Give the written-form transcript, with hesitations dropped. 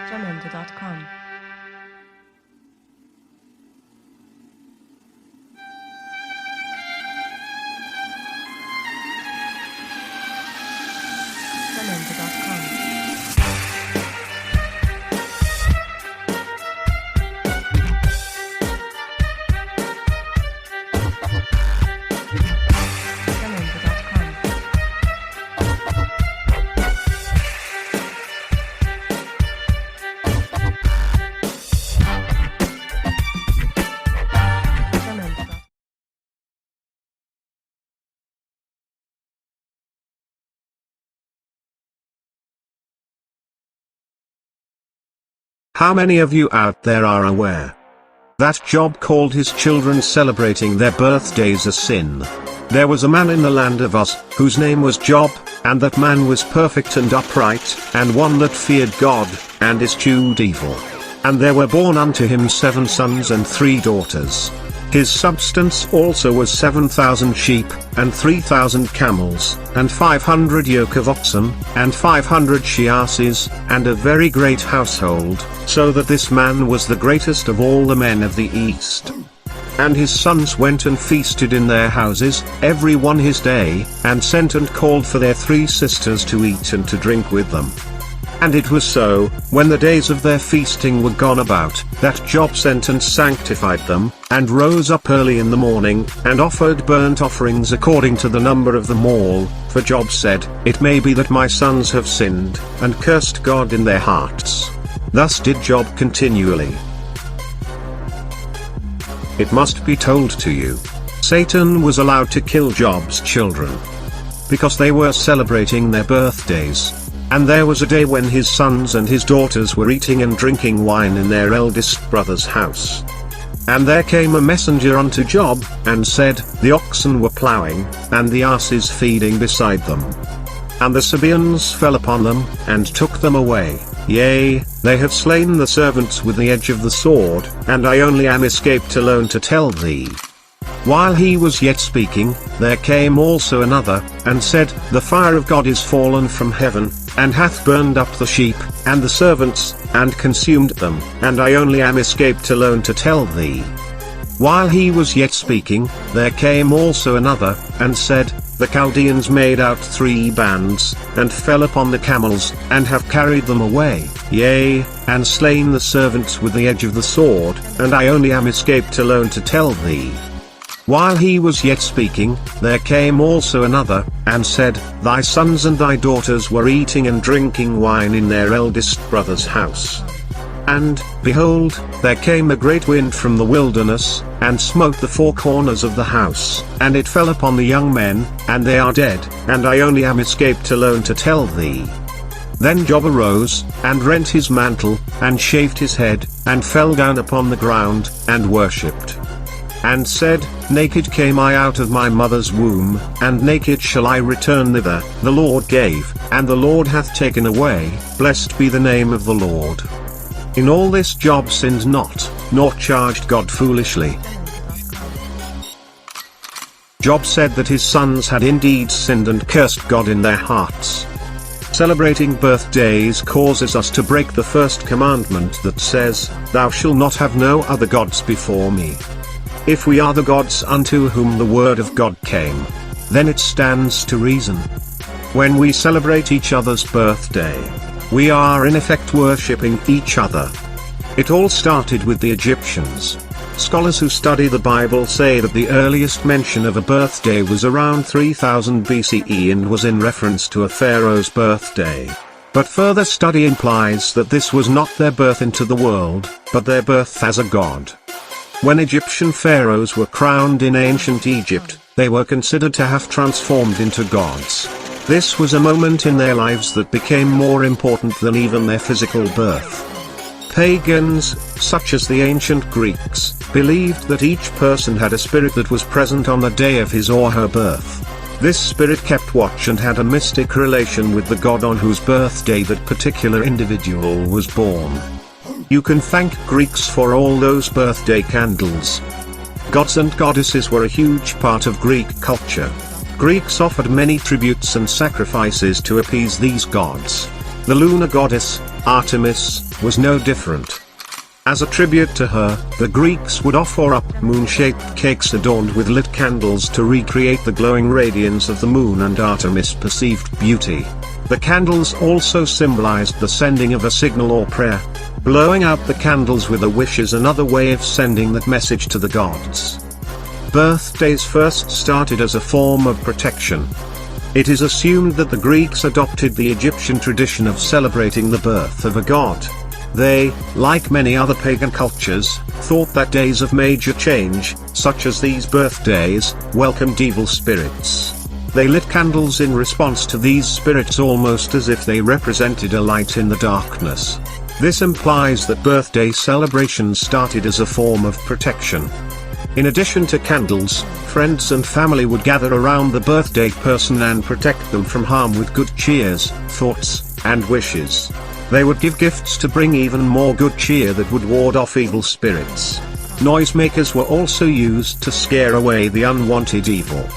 jamendo.com. How many of you out there are aware that Job called his children celebrating their birthdays a sin? There was a man in the land of Uz, whose name was Job, and that man was perfect and upright, and one that feared God, and eschewed evil. And there were born unto him 7 sons and 3 daughters. His substance also was 7,000 sheep, and 3,000 camels, and 500 yoke of oxen, and 500 she-asses, and a very great household, so that this man was the greatest of all the men of the east. And his sons went and feasted in their houses, every one his day, and sent and called for their 3 sisters to eat and to drink with them. And it was so, when the days of their feasting were gone about, that Job sent and sanctified them, and rose up early in the morning, and offered burnt offerings according to the number of them all, for Job said, It may be that my sons have sinned, and cursed God in their hearts. Thus did Job continually. It must be told to you, Satan was allowed to kill Job's children, because they were celebrating their birthdays. And there was a day when his sons and his daughters were eating and drinking wine in their eldest brother's house. And there came a messenger unto Job, and said, The oxen were ploughing, and the asses feeding beside them. And the Sabaeans fell upon them, and took them away. Yea, they have slain the servants with the edge of the sword, and I only am escaped alone to tell thee. While he was yet speaking, there came also another, and said, The fire of God is fallen from heaven, and hath burned up the sheep, and the servants, and consumed them, and I only am escaped alone to tell thee. While he was yet speaking, there came also another, and said, The Chaldeans made out 3 bands, and fell upon the camels, and have carried them away, yea, and slain the servants with the edge of the sword, and I only am escaped alone to tell thee. While he was yet speaking, there came also another, and said, Thy sons and thy daughters were eating and drinking wine in their eldest brother's house. And, behold, there came a great wind from the wilderness, and smote the 4 corners of the house, and it fell upon the young men, and they are dead, and I only am escaped alone to tell thee. Then Job arose, and rent his mantle, and shaved his head, and fell down upon the ground, and worshipped. And said, Naked came I out of my mother's womb, and naked shall I return thither. The Lord gave, and the Lord hath taken away, blessed be the name of the Lord. In all this Job sinned not, nor charged God foolishly. Job said that his sons had indeed sinned and cursed God in their hearts. Celebrating birthdays causes us to break the first commandment that says, Thou shalt not have no other gods before me. If we are the gods unto whom the word of God came, then it stands to reason. When we celebrate each other's birthday, we are in effect worshipping each other. It all started with the Egyptians. Scholars who study the Bible say that the earliest mention of a birthday was around 3000 BCE and was in reference to a pharaoh's birthday. But further study implies that this was not their birth into the world, but their birth as a god. When Egyptian pharaohs were crowned in ancient Egypt, they were considered to have transformed into gods. This was a moment in their lives that became more important than even their physical birth. Pagans, such as the ancient Greeks, believed that each person had a spirit that was present on the day of his or her birth. This spirit kept watch and had a mystic relation with the god on whose birthday that particular individual was born. You can thank Greeks for all those birthday candles. Gods and goddesses were a huge part of Greek culture. Greeks offered many tributes and sacrifices to appease these gods. The lunar goddess, Artemis, was no different. As a tribute to her, the Greeks would offer up moon-shaped cakes adorned with lit candles to recreate the glowing radiance of the moon and Artemis' perceived beauty. The candles also symbolized the sending of a signal or prayer. Blowing out the candles with a wish is another way of sending that message to the gods. Birthdays first started as a form of protection. It is assumed that the Greeks adopted the Egyptian tradition of celebrating the birth of a god. They, like many other pagan cultures, thought that days of major change, such as these birthdays, welcomed evil spirits. They lit candles in response to these spirits almost as if they represented a light in the darkness. This implies that birthday celebrations started as a form of protection. In addition to candles, friends and family would gather around the birthday person and protect them from harm with good cheers, thoughts, and wishes. They would give gifts to bring even more good cheer that would ward off evil spirits. Noisemakers were also used to scare away the unwanted evil.